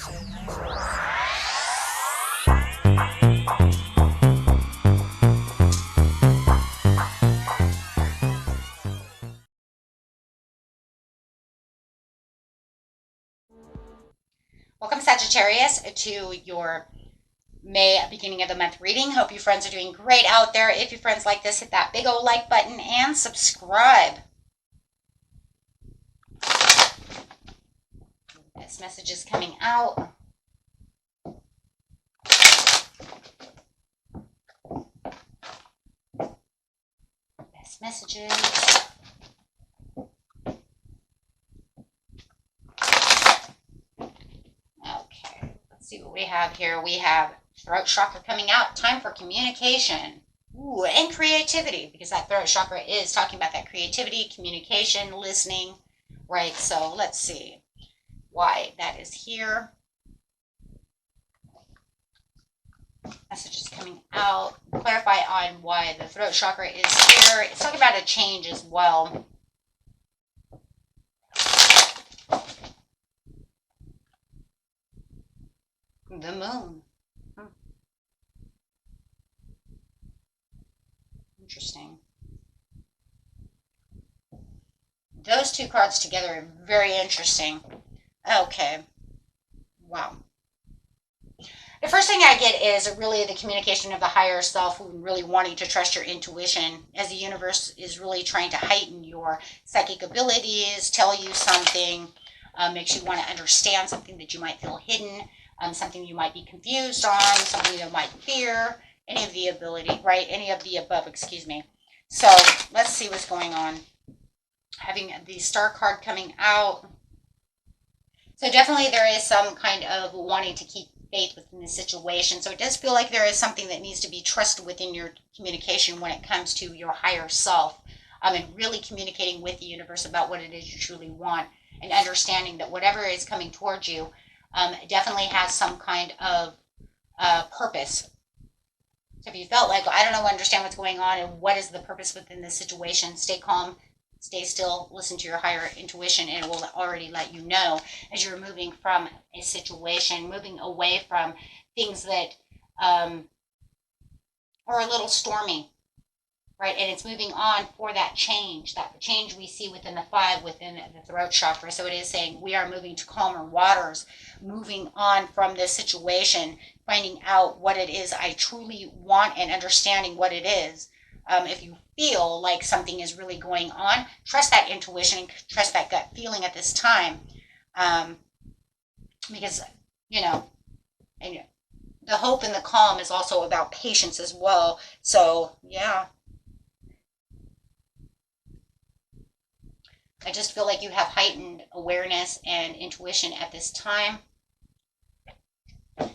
Welcome, Sagittarius, to your May beginning of the month reading. Hope you friends are doing great out there. If you friends like this, hit that big old like button and subscribe. This message is coming out. Best messages. Okay, let's see what we have here. We have throat chakra coming out. Time for communication. Ooh, and creativity, because that throat chakra is talking about that creativity, communication, listening, right? So let's see why that is here. Message is coming out. Clarify on why the throat chakra is here. It's talking about a change as well. The moon. Interesting. Those two cards together are very interesting. Okay. Wow. The first thing I get is really the communication of the higher self, really wanting to trust your intuition, as the universe is really trying to heighten your psychic abilities, tell you something, makes you want to understand something that you might feel hidden, something you might be confused on, something you might fear, any of the ability, right? Any of the above, excuse me. So let's see what's going on. Having the star card coming out. So definitely there is some kind of wanting to keep faith within the situation. So it does feel like there is something that needs to be trusted within your communication when it comes to your higher self, and really communicating with the universe about what it is you truly want, and understanding that whatever is coming towards you definitely has some kind of purpose. So if you felt like, I don't know, understand what's going on and what is the purpose within this situation, stay calm, stay still, listen to your higher intuition, and it will already let you know as you're moving from a situation, moving away from things that are a little stormy, right? And it's moving on for that change we see within the five, within the throat chakra. So it is saying we are moving to calmer waters, moving on from this situation, finding out what it is I truly want and understanding what it is. If you feel like something is really going on, trust that intuition, trust that gut feeling at this time. Because, and the hope and the calm is also about patience as well. So, yeah. I just feel like you have heightened awareness and intuition at this time.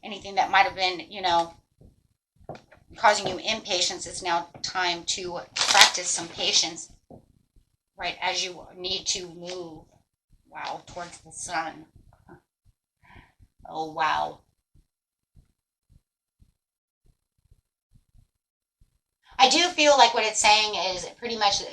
Anything that might have been, causing you impatience, it's now time to practice some patience, right, as you need to move, wow, towards the sun. Oh, wow. I do feel like what it's saying is pretty much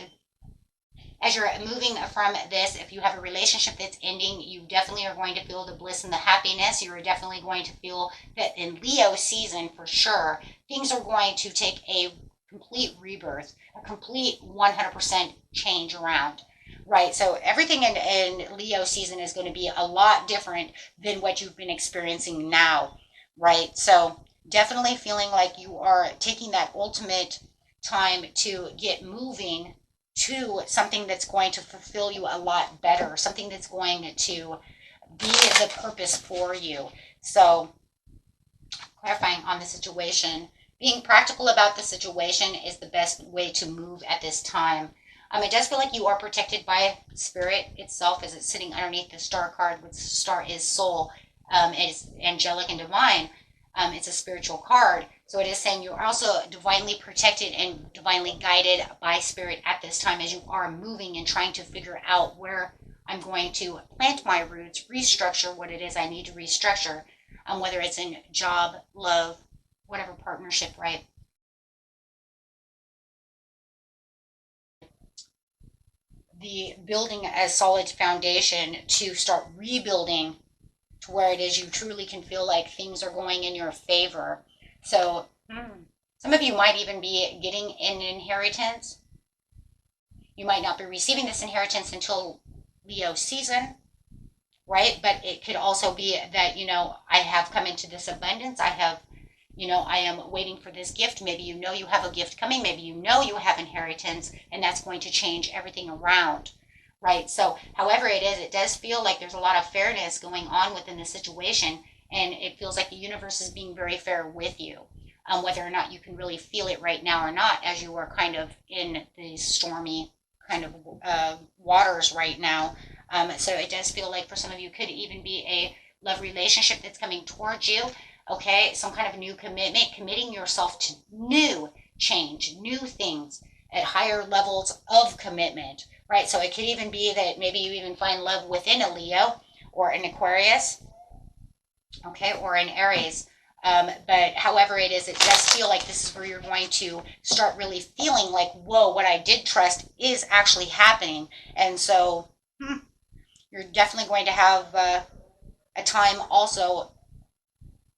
as you're moving from this, if you have a relationship that's ending, you definitely are going to feel the bliss and the happiness. You're definitely going to feel that in Leo season, for sure, things are going to take a complete rebirth, a complete 100% change around. Right, so everything in Leo season is going to be a lot different than what you've been experiencing now, right? So definitely feeling like you are taking that ultimate time to get moving to something that's going to fulfill you a lot better, something that's going to be the purpose for you. So, clarifying on the situation, being practical about the situation is the best way to move at this time. It does feel like you are protected by spirit itself, as it's sitting underneath the star card, which star is soul. It's angelic and divine. It's a spiritual card. So it is saying you're also divinely protected and divinely guided by spirit at this time as you are moving and trying to figure out where I'm going to plant my roots, restructure what it is I need to restructure, whether it's in job, love, whatever partnership, right? The building a solid foundation to start rebuilding to where it is you truly can feel like things are going in your favor. So some of you might even be getting an inheritance. You might not be receiving this inheritance until Leo season, right? But it could also be that, I have come into this abundance. I am waiting for this gift. Maybe you have a gift coming. Maybe you have inheritance, and that's going to change everything around, right? So however it is, it does feel like there's a lot of fairness going on within the situation, and it feels like the universe is being very fair with you. Whether or not you can really feel it right now or not, as you are kind of in these stormy kind of waters right now. So it does feel like for some of you could even be a love relationship that's coming towards you. Okay, some kind of new commitment, committing yourself to new change, new things at higher levels of commitment, right? So it could even be that maybe you even find love within a Leo or an Aquarius, okay, or an Aries. But however it is, it does feel like this is where you're going to start really feeling like, whoa, what I did trust is actually happening. And so you're definitely going to have a time also.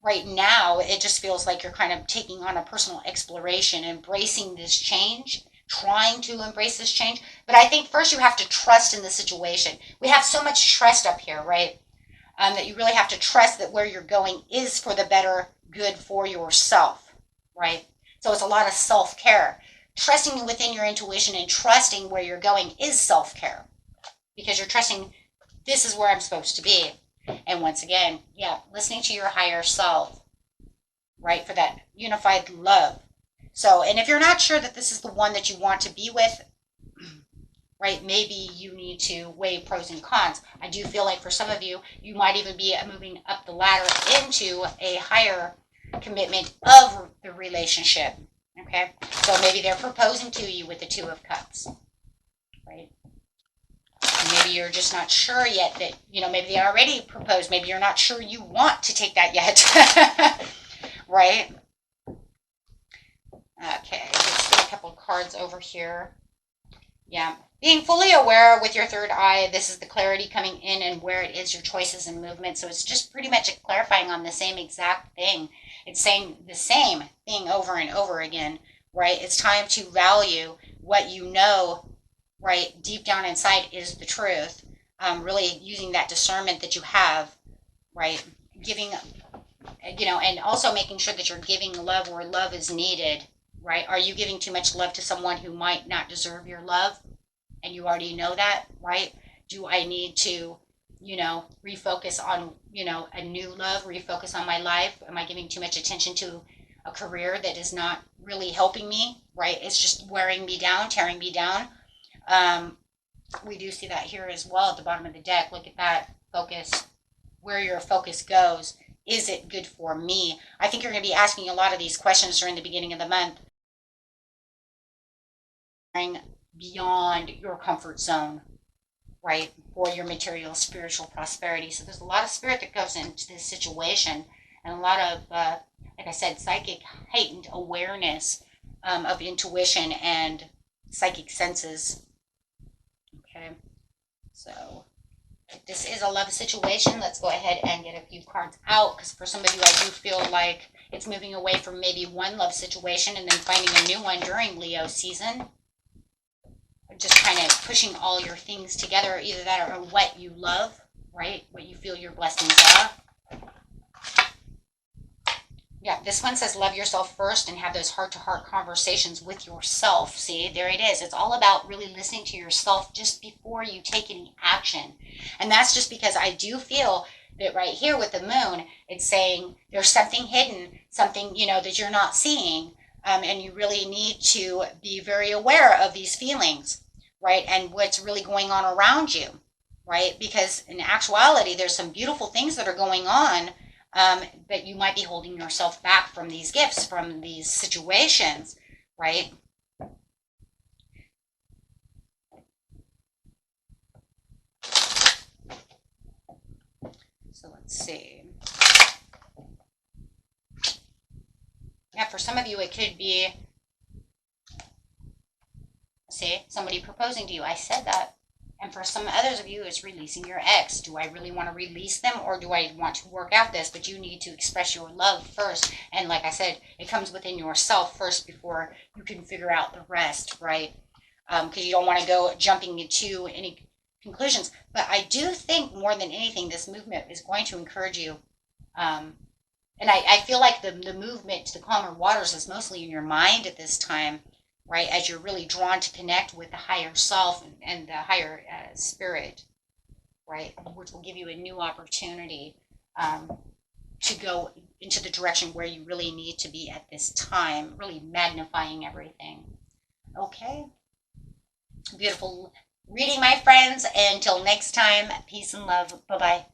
Right now, it just feels like you're kind of taking on a personal exploration, embracing this change, trying to embrace this change. But I think first you have to trust in the situation. We have so much trust up here, right? That you really have to trust that where you're going is for the better good for yourself, right? So it's a lot of self-care. Trusting within your intuition and trusting where you're going is self-care, because you're trusting this is where I'm supposed to be. And once again, listening to your higher self, right, for that unified love. So, and if you're not sure that this is the one that you want to be with, right, maybe you need to weigh pros and cons. I do feel like for some of you, you might even be moving up the ladder into a higher commitment of the relationship, okay? So maybe they're proposing to you with the Two of Cups, right? Maybe you're just not sure yet that, maybe they already proposed. Maybe you're not sure you want to take that yet, right? Okay, just a couple of cards over here. Yeah, being fully aware with your third eye, this is the clarity coming in and where it is your choices and movement. So it's just pretty much clarifying on the same exact thing. It's saying the same thing over and over again, right? It's time to value what you know, right, deep down inside is the truth. Really using that discernment that you have, right, giving, and also making sure that you're giving love where love is needed, right? Are you giving too much love to someone who might not deserve your love, and you already know that, right? Do I need to, refocus on, a new love, refocus on my life? Am I giving too much attention to a career that is not really helping me, right? It's just wearing me down, tearing me down. We do see that here as well at the bottom of the deck. Look at that focus, where your focus goes. Is it good for me? I think you're going to be asking a lot of these questions during the beginning of the month. Beyond your comfort zone, right, for your material, spiritual prosperity. So there's a lot of spirit that goes into this situation, and a lot of, like I said, psychic heightened awareness of intuition and psychic senses. Okay, so if this is a love situation, let's go ahead and get a few cards out, because for some of you, I do feel like it's moving away from maybe one love situation and then finding a new one during Leo season. Just kind of pushing all your things together, either that or what you love, right? What you feel your blessings are. Yeah, this one says love yourself first and have those heart-to-heart conversations with yourself. See, there it is. It's all about really listening to yourself just before you take any action. And that's just because I do feel that right here with the moon, it's saying there's something hidden, something, that you're not seeing. And you really need to be very aware of these feelings, right? And what's really going on around you, right? Because in actuality, there's some beautiful things that are going on, but you might be holding yourself back from these gifts, from these situations, right? So let's see. Yeah, for some of you, it could be, see, somebody proposing to you. I said that. And for some others of you, it's releasing your ex. Do I really want to release them, or do I want to work out this? But you need to express your love first. And like I said, it comes within yourself first before you can figure out the rest, right? Because you don't want to go jumping into any conclusions. But I do think more than anything, this movement is going to encourage you. And I feel like the movement to the calmer waters is mostly in your mind at this time, right? As you're really drawn to connect with the higher self and the higher spirit, right? Which will give you a new opportunity to go into the direction where you really need to be at this time, really magnifying everything. Okay? Beautiful reading, my friends. Until next time, peace and love. Bye bye.